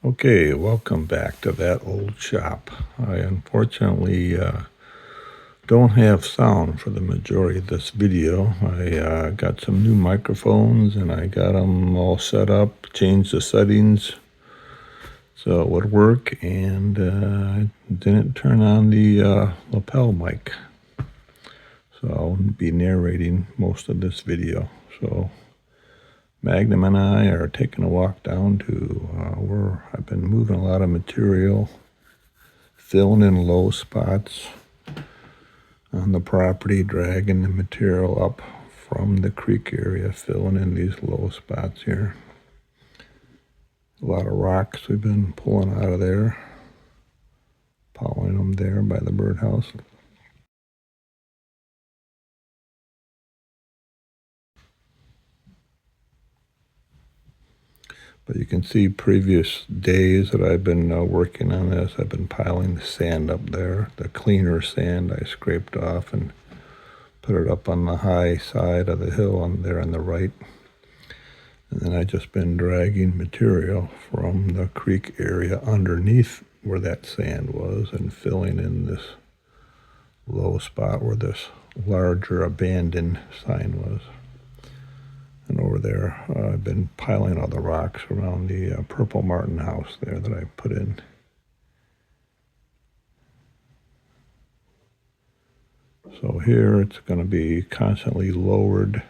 Okay, welcome back to That Old Shop. I unfortunately don't have sound for the majority of this video. I got some new microphones and I got them all set up, changed the settings so it would work, and I didn't turn on the lapel mic. So I'll be narrating most of this video. So Magnum and I are taking a walk down to where I've been moving a lot of material, filling in low spots on the property, dragging the material up from the creek area, filling in these low spots here. A lot of rocks we've been pulling out of there, piling them there by the birdhouse. But you can see previous days that I've been working on this, I've been piling the sand up there, the cleaner sand I scraped off and put it up on the high side of the hill on there on the right. And then I just been dragging material from the creek area underneath where that sand was and filling in this low spot where this larger abandoned sign was. And over there, I've been piling all the rocks around the Purple Martin house there that I put in. So here it's going to be constantly lowered.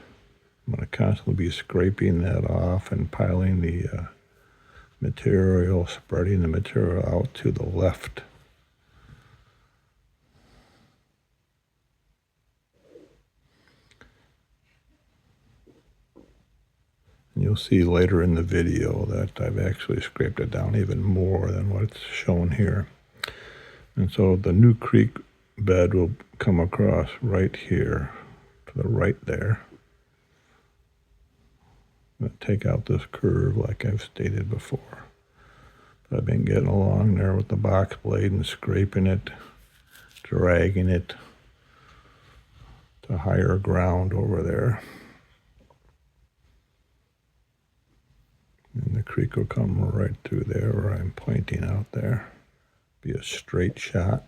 I'm going to constantly be scraping that off and piling the material, spreading the material out to the left. And you'll see later in the video that I've actually scraped it down even more than what's shown here. And so the new creek bed will come across right here to the right there. I'm going to take out this curve like I've stated before. But I've been getting along there with the box blade and scraping it, dragging it to higher ground over there. And the creek will come right through there where I'm pointing out there. Be a straight shot.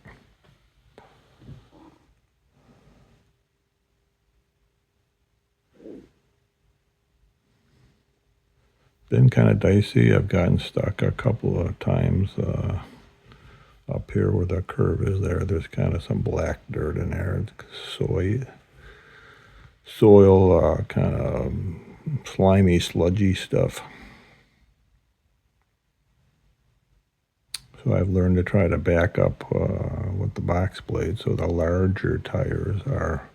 Been kind of dicey. I've gotten stuck a couple of times up here where the curve is there. There's kind of some black dirt in there. Soil, kind of slimy, sludgy stuff. So I've learned to try to back up with the box blade so the larger tires are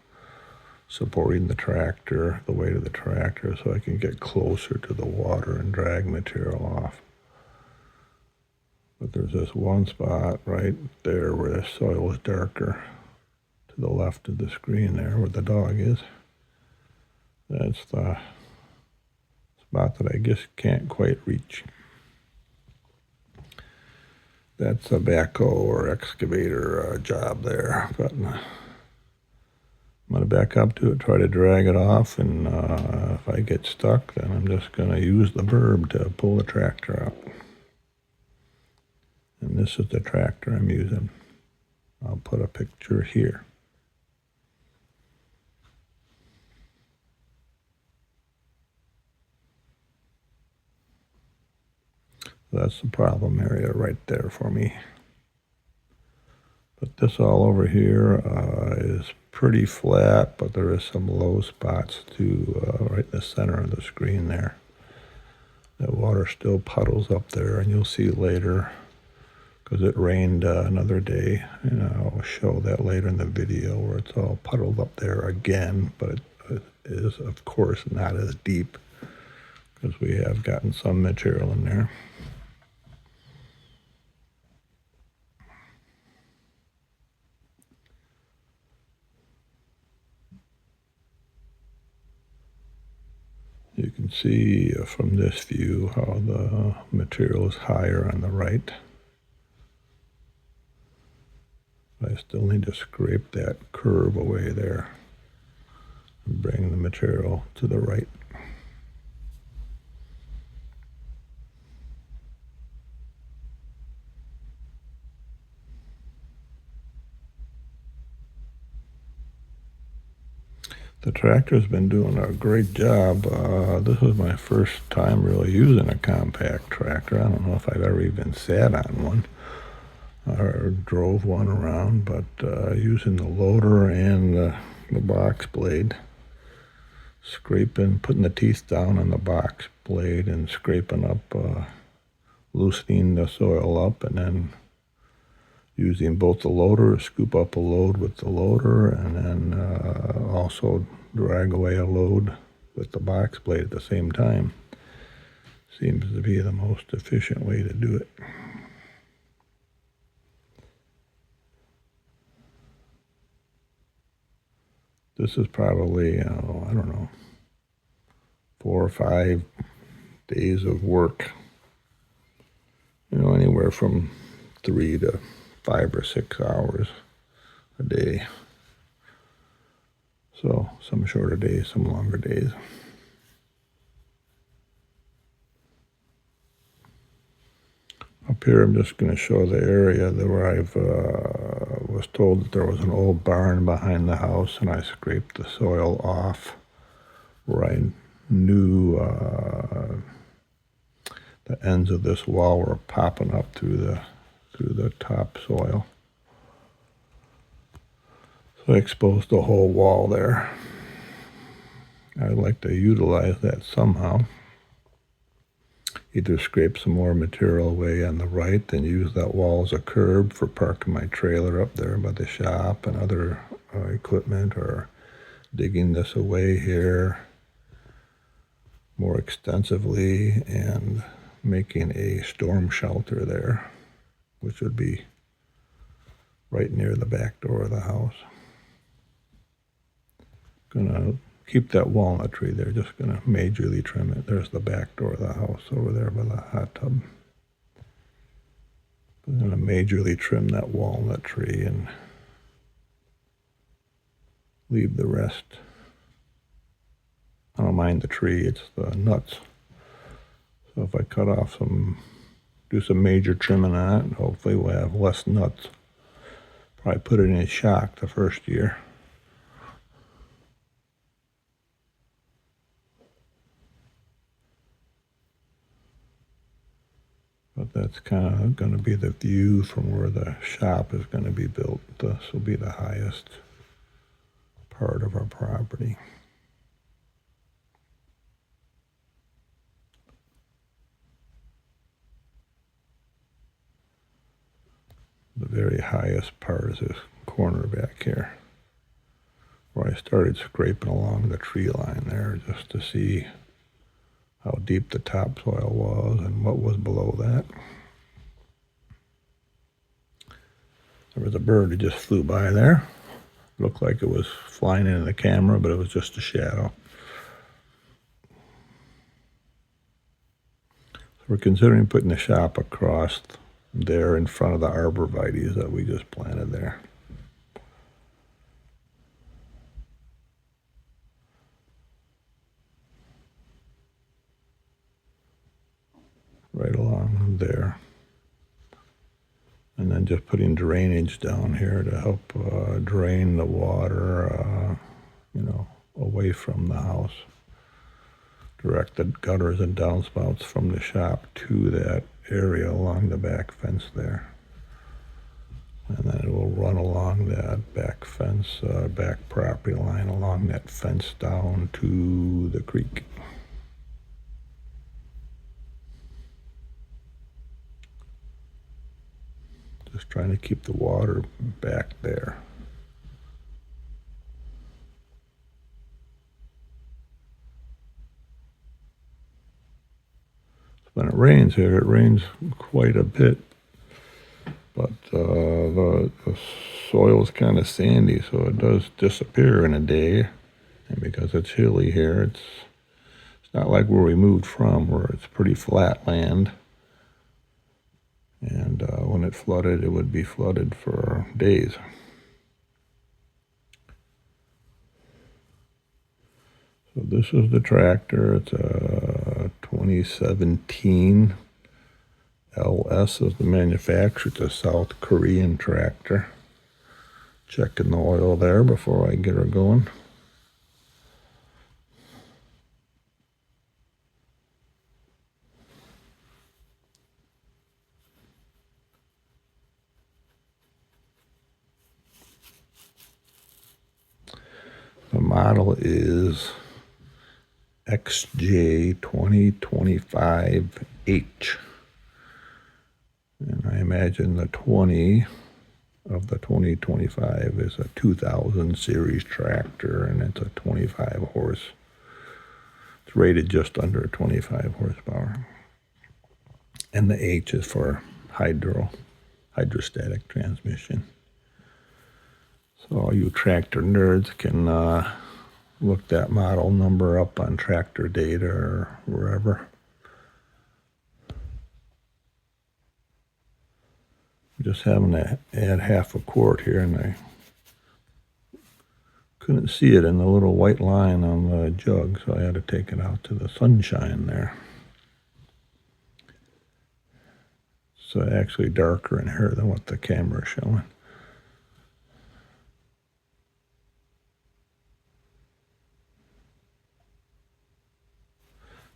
supporting the tractor, the weight of the tractor, so I can get closer to the water and drag material off. But there's this one spot right there where the soil is darker, to the left of the screen there where the dog is. That's the spot that I just can't quite reach. That's a backhoe or excavator job there, but I'm going to back up to it, try to drag it off, and if I get stuck, then I'm just going to use the burb to pull the tractor out. And this is the tractor I'm using. I'll put a picture here. That's the problem area right there for me. But this all over here is pretty flat, but there is some low spots too, right in the center of the screen there. The water still puddles up there, and you'll see later, because it rained another day, and I'll show that later in the video where it's all puddled up there again, but it is, of course, not as deep, because we have gotten some material in there. You can see from this view how the material is higher on the right. I still need to scrape that curve away there and bring the material to the right. The tractor's been doing a great job. This was my first time really using a compact tractor. I don't know if I've ever even sat on one or drove one around, but using the loader and the box blade, scraping, putting the teeth down on the box blade and scraping up, loosening the soil up, and then using both the loader, scoop up a load with the loader, and then also drag away a load with the box blade at the same time. Seems to be the most efficient way to do it. This is probably, I don't know, 4 or 5 days of work. Anywhere from 3 to 5 or 6 hours a day. So some shorter days, some longer days. Up here, I'm just going to show the area where I was told that there was an old barn behind the house, and I scraped the soil off where I knew the ends of this wall were popping up through the topsoil. So I exposed the whole wall there. I'd like to utilize that somehow. Either scrape some more material away on the right and use that wall as a curb for parking my trailer up there by the shop and other equipment, or digging this away here more extensively and making a storm shelter there, which would be right near the back door of the house. Gonna keep that walnut tree there, just gonna majorly trim it. There's the back door of the house over there by the hot tub. I'm gonna majorly trim that walnut tree and leave the rest. I don't mind the tree, it's the nuts. So if I cut off do some major trimming on it, hopefully we'll have less nuts. Probably put it in shock the first year. But that's kind of going to be the view from where the shop is going to be built. This will be the highest part of our property. The very highest part is this corner back here, where I started scraping along the tree line there just to see how deep the topsoil was and what was below that. There was a bird that just flew by there. Looked like it was flying into the camera, but it was just a shadow. So we're considering putting the shop across there in front of the arborvitaes that we just planted there. Right along there. And then just putting drainage down here to help drain the water, away from the house. Direct the gutters and downspouts from the shop to that area along the back fence there. And then it will run along that back fence, back property line, along that fence down to the creek. Just trying to keep the water back there. When it rains here, it rains quite a bit, but the soil is kind of sandy, so it does disappear in a day. And because it's hilly here, it's not like where we moved from, where it's pretty flat land. And when it flooded, it would be flooded for days. So this is the tractor. It's a 2017 LS is the manufacturer. It's a South Korean tractor. Checking the oil there before I get her going. model is XJ2025H. And I imagine the 20 of the 2025 is a 2000 series tractor, and it's a 25 horse. It's rated just under 25 horsepower. And the H is for hydrostatic transmission. So all you tractor nerds can look that model number up on Tractor Data or wherever. Just having to add half a quart here, and I couldn't see it in the little white line on the jug, so I had to take it out to the sunshine there. It's actually darker in here than what the camera is showing.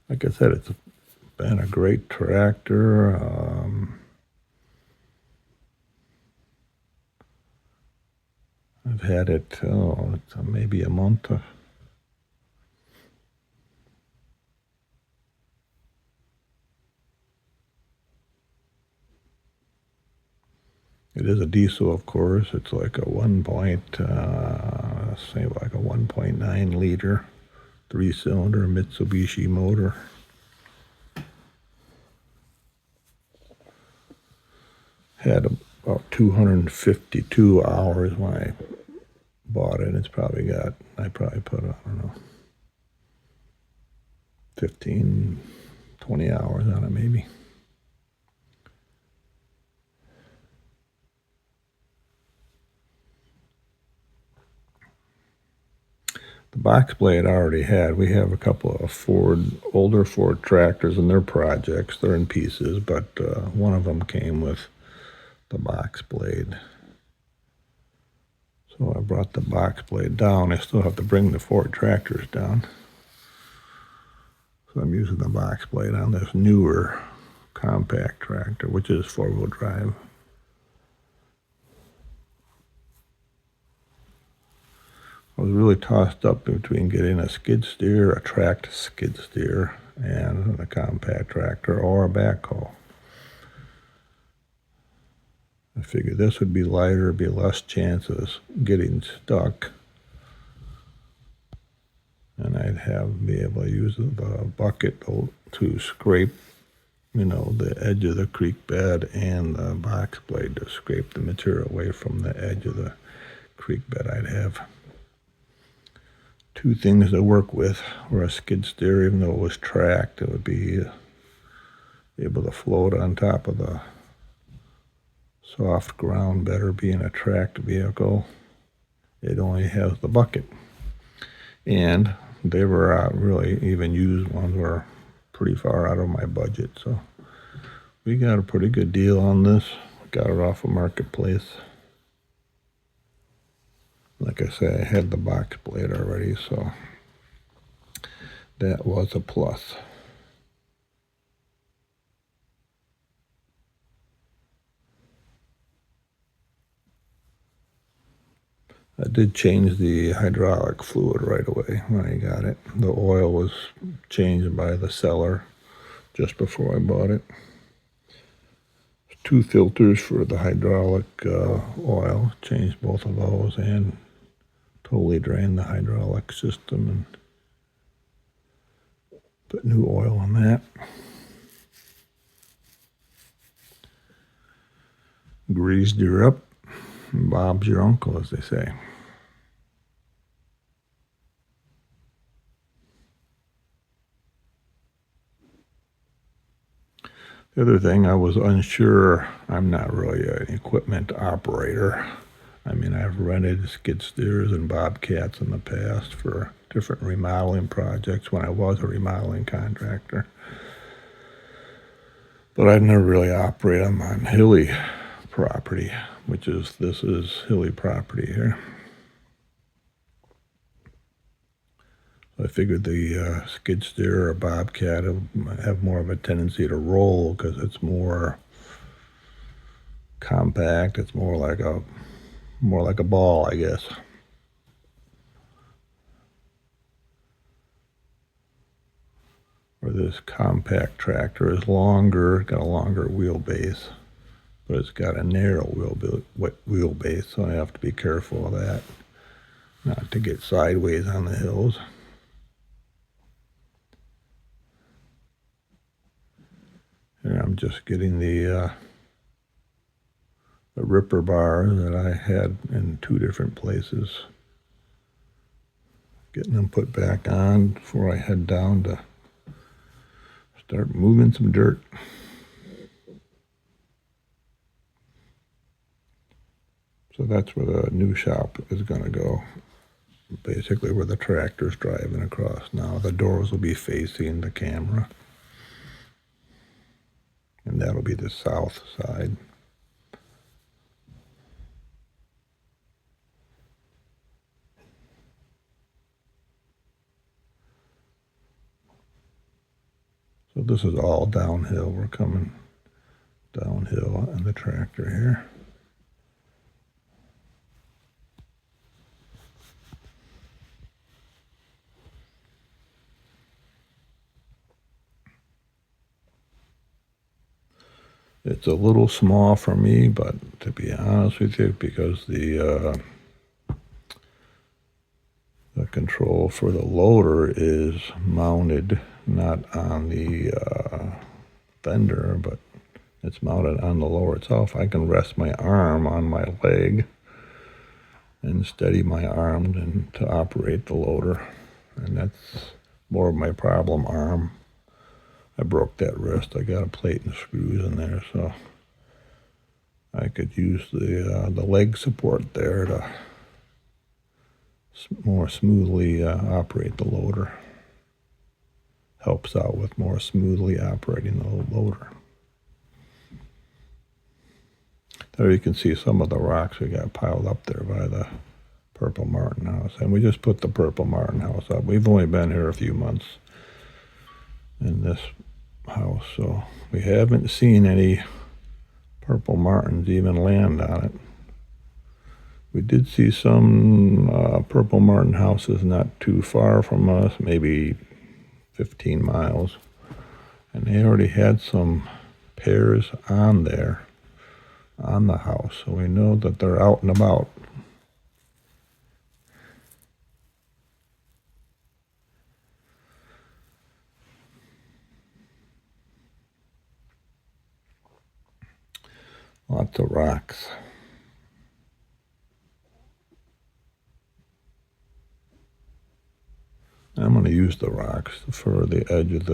Like I said, it's been a great tractor. I've had it, it's maybe a month. It is a diesel, of course. It's like a 1.9 liter, 3-cylinder Mitsubishi motor. Had about 252 hours when I bought it. It's probably got, I probably put, I don't know, 15, 20 hours on it maybe. The box blade I already had. We have a couple of older Ford tractors and their projects. They're in pieces, but one of them came with the box blade. So I brought the box blade down. I still have to bring the Ford tractors down. So I'm using the box blade on this newer compact tractor, which is 4-wheel drive. I was really tossed up between getting a skid steer, a tracked skid steer, and a compact tractor or a backhoe. I figured this would be lighter, be less chances getting stuck, and I'd be able to use the bucket to scrape, the edge of the creek bed, and the box blade to scrape the material away from the edge of the creek bed. I'd have two things to work with, where a skid steer, even though it was tracked, it would be able to float on top of the soft ground better. Being a tracked vehicle, it only has the bucket. And they were really, even used ones were pretty far out of my budget. So we got a pretty good deal on this. Got it off of Marketplace. Like I say, I had the box blade already, so that was a plus. I did change the hydraulic fluid right away when I got it. The oil was changed by the seller just before I bought it. 2 filters for the hydraulic oil. Changed both of those and totally drained the hydraulic system and put new oil on that. Greased her up. Bob's your uncle, as they say. The other thing, I was unsure. I'm not really an equipment operator. I mean, I've rented skid steers and bobcats in the past for different remodeling projects when I was a remodeling contractor. But I've never really operated them on hilly property, this is hilly property here. I figured the skid steer or bobcat have more of a tendency to roll because it's more compact. It's more like a ball, I guess. or this compact tractor is longer, got a longer wheelbase, but it's got a narrow wheelbase, so I have to be careful of that, not to get sideways on the hills. Here I'm just getting the ripper bar that I had in 2 different places, getting them put back on before I head down to start moving some dirt. So that's where the new shop is going to go, basically where the tractor's driving across now. The doors will be facing the camera, and that'll be the south side. So this is all downhill. We're coming downhill on the tractor here. It's a little small for me, but to be honest with you, because the control for the loader is mounted not on the fender, but it's mounted on the loader itself. I can rest my arm on my leg and steady my arm and to operate the loader, and that's more of my problem arm. I broke that wrist. I got a plate and screws in there, so I could use the leg support there to more smoothly operate the loader. Helps out with more smoothly operating the loader. There you can see some of the rocks we got piled up there by the Purple Martin house. And we just put the Purple Martin house up. We've only been here a few months in this house, so we haven't seen any Purple Martins even land on it. We did see some Purple Martin houses not too far from us, maybe 15 miles, and they already had some pairs on there on the house, so we know that they're out and about. Lots of rocks. I'm going to use the rocks for the edge of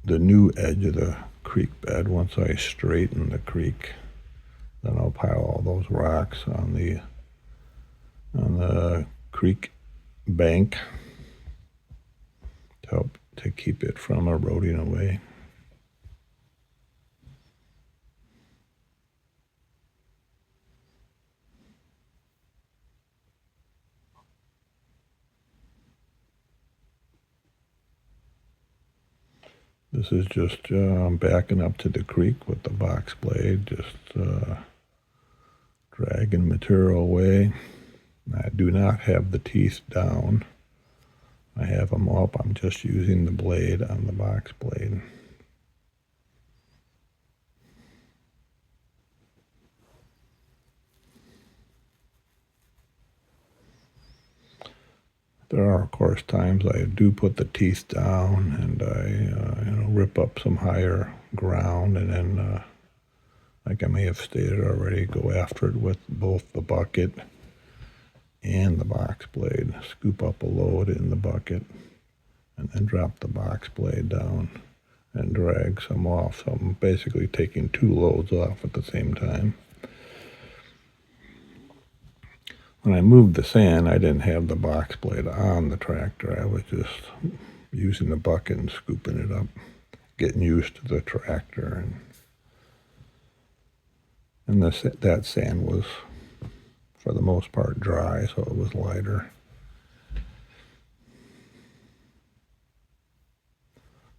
the new edge of the creek bed. Once I straighten the creek, then I'll pile all those rocks on the creek bank to help to keep it from eroding away. This is just backing up to the creek with the box blade, just dragging material away. I do not have the teeth down. I have them up. I'm just using the blade on the box blade. There are, of course, times I do put the teeth down and I rip up some higher ground, and then, like I may have stated already, go after it with both the bucket and the box blade. Scoop up a load in the bucket and then drop the box blade down and drag some off. So I'm basically taking 2 loads off at the same time. When I moved the sand, I didn't have the box blade on the tractor. I was just using the bucket and scooping it up, getting used to the tractor. And that sand was, for the most part, dry, so it was lighter.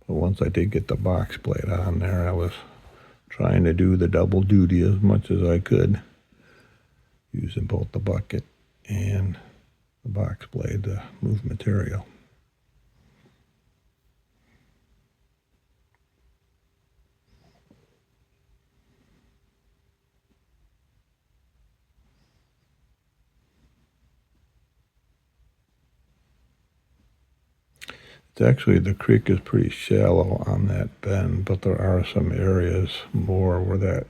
But once I did get the box blade on there, I was trying to do the double duty as much as I could, using both the bucket and the box blade to move material. Actually, the creek is pretty shallow on that bend, but there are some areas more where that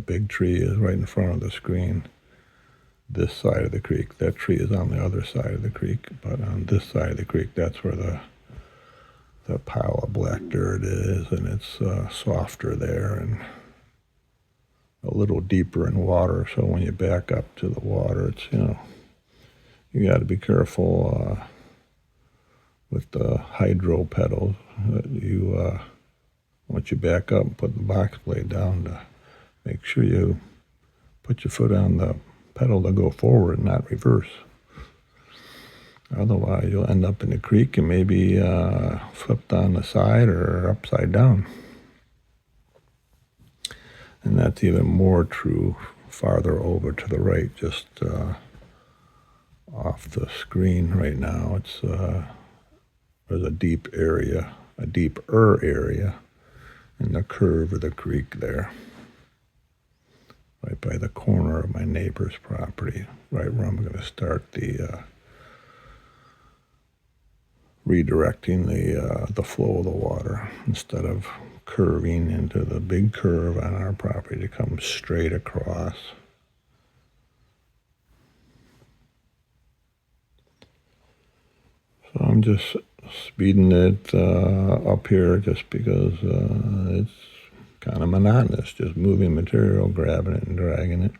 big tree is right in front of the screen. This side of the creek, that tree is on the other side of the creek, but on this side of the creek, that's where the pile of black dirt is, and it's softer there and a little deeper in water. So when you back up to the water, it's, you got to be careful with the hydro pedals that you, once you back up and put the box blade down, to make sure you put your foot on the pedal to go forward, not reverse. Otherwise, you'll end up in the creek and maybe flipped on the side or upside down. And that's even more true farther over to the right, just off the screen right now. It's there's a deep area, a deeper area in the curve of the creek there, right by the corner of my neighbor's property, right where I'm going to start the redirecting the flow of the water instead of curving into the big curve on our property to come straight across. So I'm just speeding it up here just because it's kind of monotonous, just moving material, grabbing it and dragging it.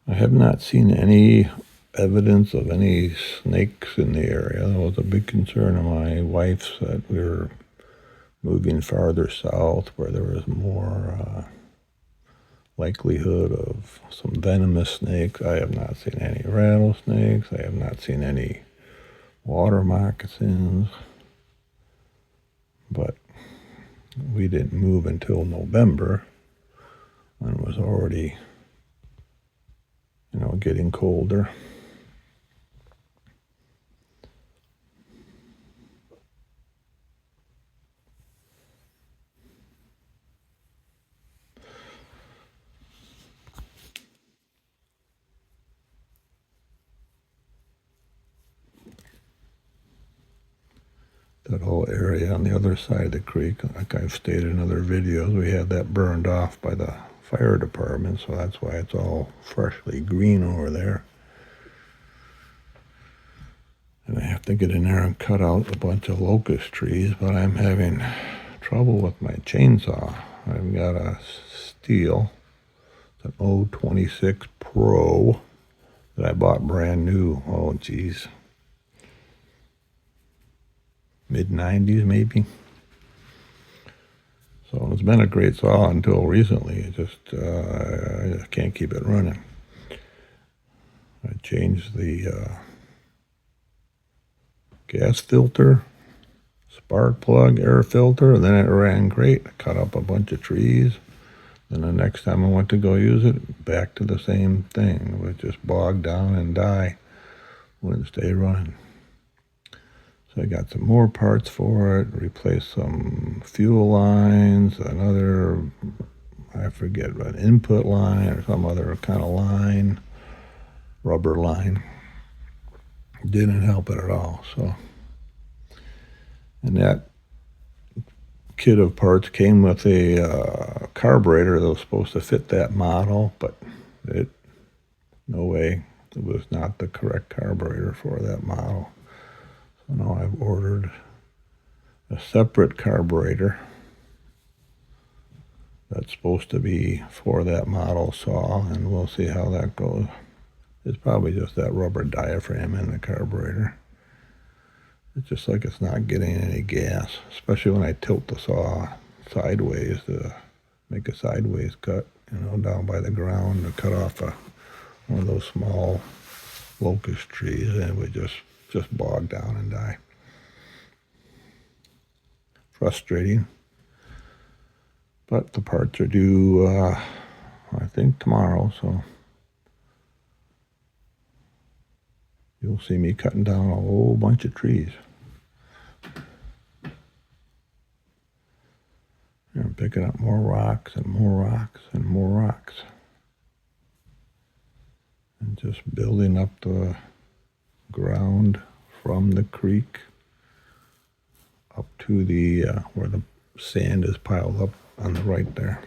I have not seen any evidence of any snakes in the area. That was a big concern of my wife's, that we were moving farther south where there was more likelihood of some venomous snakes. I have not seen any rattlesnakes. I have not seen any water moccasins. But we didn't move until November, when it was already getting colder. That whole area on the other side of the creek, like I've stated in other videos, we had that burned off by the fire department, so that's why it's all freshly green over there. And I have to get in there and cut out a bunch of locust trees, but I'm having trouble with my chainsaw. I've got a Stihl, it's an 026 Pro that I bought brand new. Oh, geez. Mid-90s, maybe. So it's been a great saw until recently. It just, I can't keep it running. I changed the gas filter, spark plug, air filter, and then it ran great. I cut up a bunch of trees. Then the next time I went to go use it, back to the same thing. It would just bog down and die. Wouldn't stay running. So I got some more parts for it, replaced some fuel lines, another, I forget, an input line or some other kind of line, rubber line. Didn't help it at all. So, and that kit of parts came with a carburetor that was supposed to fit that model, but no way, it was not the correct carburetor for that model. So now I've ordered a separate carburetor that's supposed to be for that model saw, and we'll see how that goes. It's probably just that rubber diaphragm in the carburetor. It's just like it's not getting any gas, especially when I tilt the saw sideways to make a sideways cut, down by the ground to cut off one of those small locust trees, and it would just bog down and die. Frustrating. But the parts are due, I think, tomorrow, so you'll see me cutting down a whole bunch of trees. And I'm picking up more rocks and more rocks and more rocks. And just building up the ground from the creek up to the where the sand is piled up on the right there.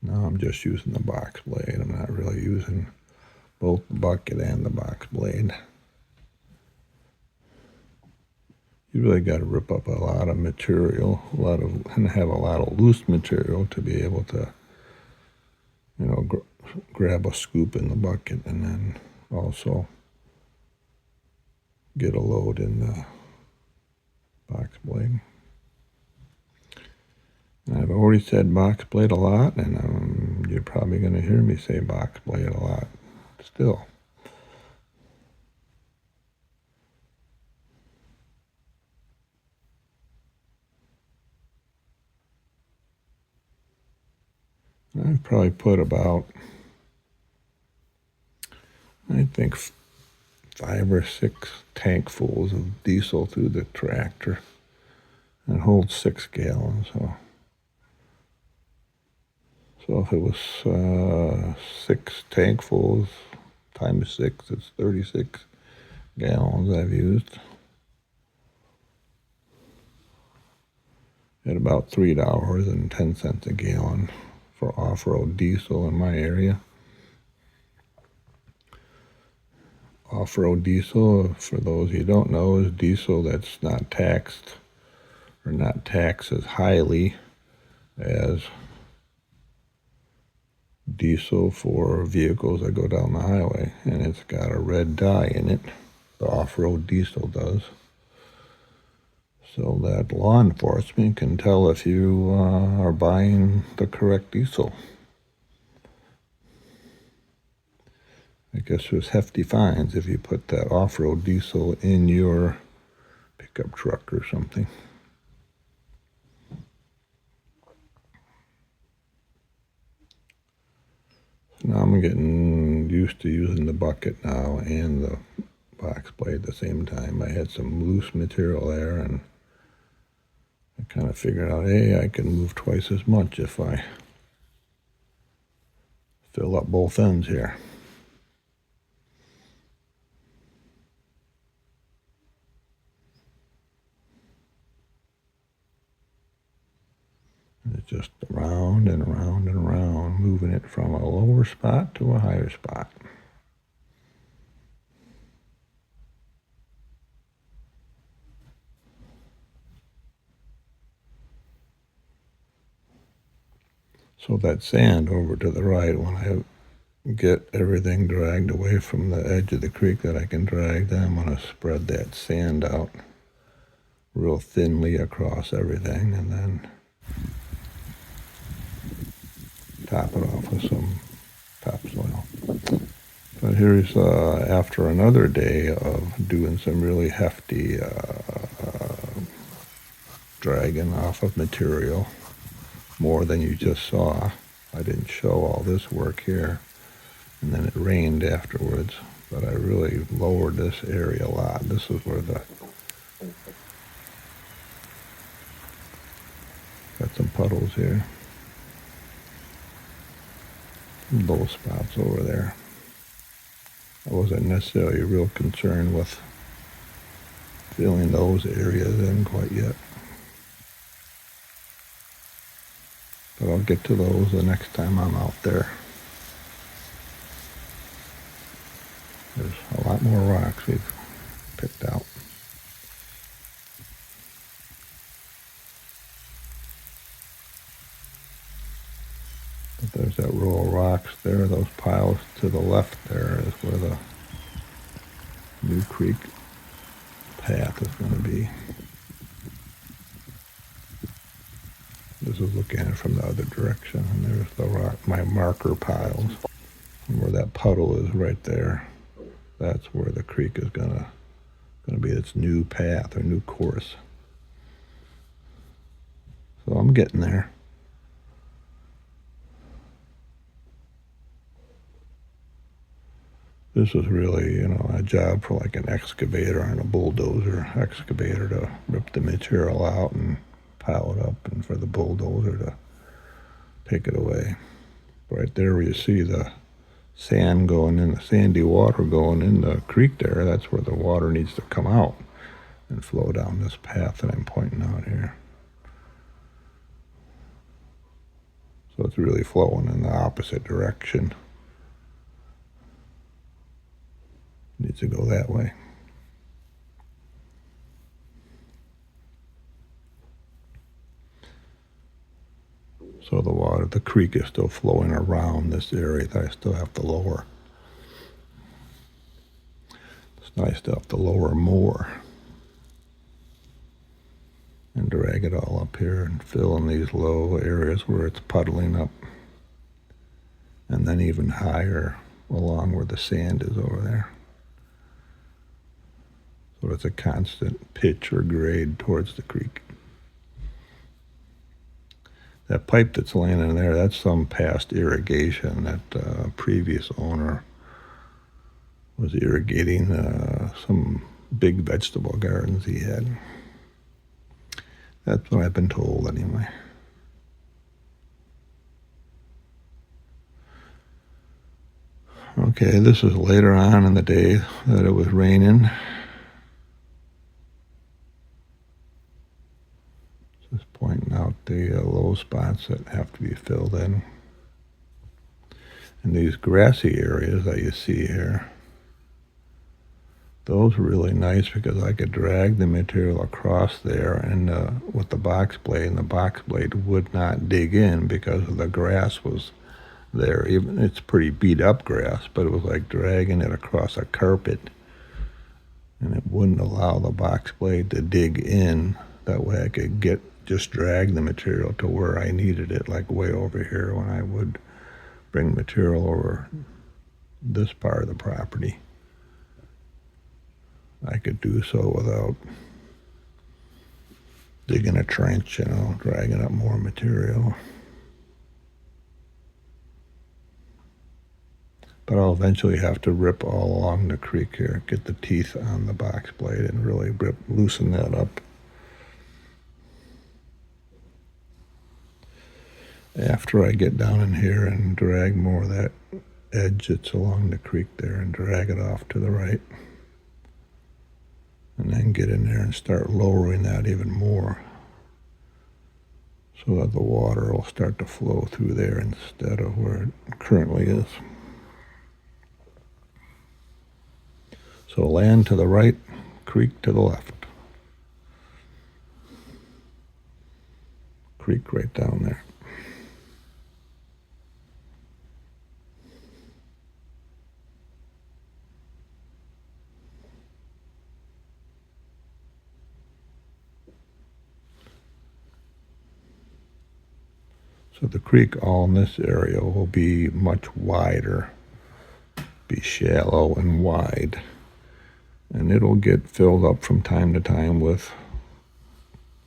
Now I'm just using the box blade. I'm not really using both the bucket and the box blade. You really got to rip up a lot of material, and have a lot of loose material to be able to, grab a scoop in the bucket and then also get a load in the box blade. And I've already said box blade a lot, and you're probably going to hear me say box blade a lot still. I've probably put about, I think, 5 or 6 tankfuls of diesel through the tractor. It holds 6 gallons. So if it was 6 tankfuls times 6, it's 36 gallons I've used. At about $3.10 a gallon for off-road diesel in my area. Off-road diesel, for those you don't know, is diesel that's not taxed or not taxed as highly as diesel for vehicles that go down the highway, and it's got a red dye in it. The off-road diesel does, so that law enforcement can tell if you are buying the correct diesel. I guess there's hefty fines if you put that off-road diesel in your pickup truck or something. So now I'm getting used to using the bucket now and the box blade at the same time. I had some loose material there, and I kind of figured out, hey, I can move twice as much if I fill up both ends here. It's just around and around and around, moving it from a lower spot to a higher spot. So that sand over to the right, when I get everything dragged away from the edge of the creek that I can drag, then I'm going to spread that sand out real thinly across everything, and then top it off with some topsoil. But here's after another day of doing some really hefty dragging off of material, more than you just saw. I didn't show all this work here, and then it rained afterwards, but I really lowered this area a lot. This is where got some puddles here. Low spots over there. I wasn't necessarily real concerned with filling those areas in quite yet. But I'll get to those the next time I'm out there. There's a lot more rocks we've picked out. But there's that row of rocks there, those piles to the left there is where the New Creek path is going to be. This is looking at it from the other direction, and there's the rock, my marker piles. And where that puddle is right there, that's where the creek is going to be its new path or new course. So I'm getting there. This was really, a job for like an excavator and a bulldozer excavator to rip the material out and pile it up, and for the bulldozer to take it away. Right there where you see the sand going in, the sandy water going in the creek there, that's where the water needs to come out and flow down this path that I'm pointing out here. So it's really flowing in the opposite direction. It needs to go that way. So the creek is still flowing around this area that I still have to lower. It's nice to have to lower more and drag it all up here and fill in these low areas where it's puddling up, and then even higher along where the sand is over there. So it's a constant pitch or grade towards the creek. That pipe that's laying in there, that's some past irrigation that previous owner was irrigating some big vegetable gardens he had. That's what I've been told anyway. Okay, this is later on in the day that it was raining. Just pointing out the low spots that have to be filled in. And these grassy areas that you see here, those were really nice because I could drag the material across there and with the box blade, and the box blade would not dig in because the grass was there. Even it's pretty beat up grass, but it was like dragging it across a carpet, and it wouldn't allow the box blade to dig in. That way I could just drag the material to where I needed it, like way over here when I would bring material over this part of the property. I could do so without digging a trench, dragging up more material. But I'll eventually have to rip all along the creek here, get the teeth on the box blade and really loosen that up. After I get down in here and drag more of that edge that's along the creek there and drag it off to the right. And then get in there and start lowering that even more so that the water will start to flow through there instead of where it currently is. So land to the right, creek to the left. Creek right down there. So the creek all in this area will be much wider, be shallow and wide. And it'll get filled up from time to time with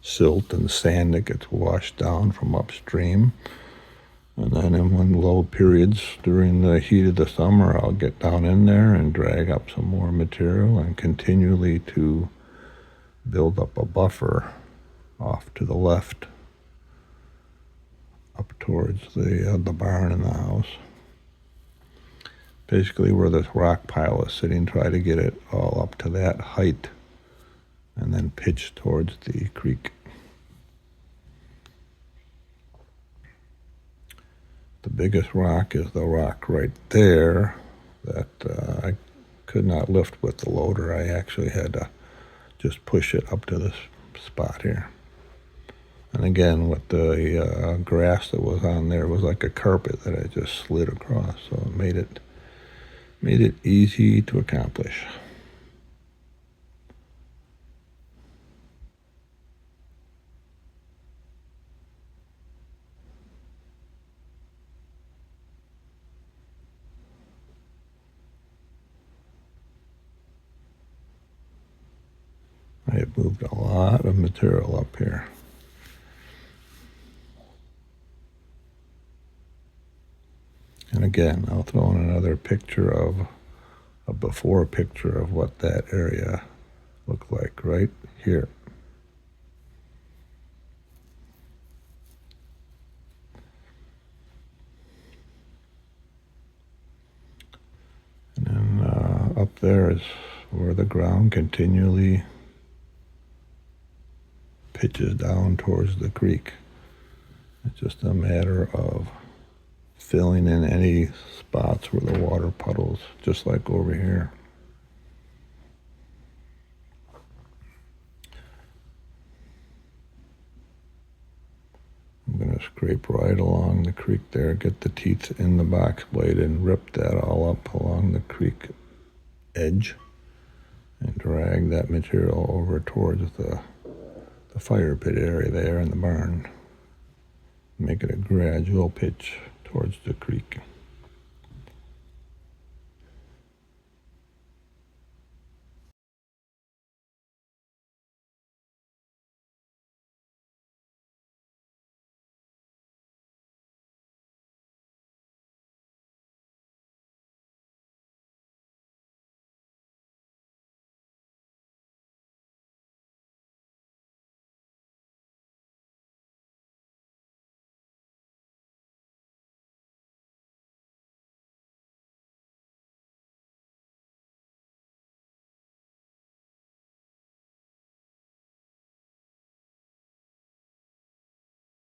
silt and sand that gets washed down from upstream. And then in low periods during the heat of the summer, I'll get down in there and drag up some more material and continually to build up a buffer off to the left, up towards the barn and the house. Basically where this rock pile is sitting, try to get it all up to that height and then pitch towards the creek. The biggest rock is the rock right there that I could not lift with the loader. I actually had to just push it up to this spot here. And again, with the grass that was on there, it was like a carpet that I just slid across, so it made it easy to accomplish. I have moved a lot of material up here. And again, I'll throw in another picture of a before picture of what that area looked like right here. And then up there is where the ground continually pitches down towards the creek. It's just a matter of filling in any spots where the water puddles, just like over here. I'm going to scrape right along the creek there, get the teeth in the box blade and rip that all up along the creek edge and drag that material over towards the fire pit area there in the barn. Make it a gradual pitch towards the creek.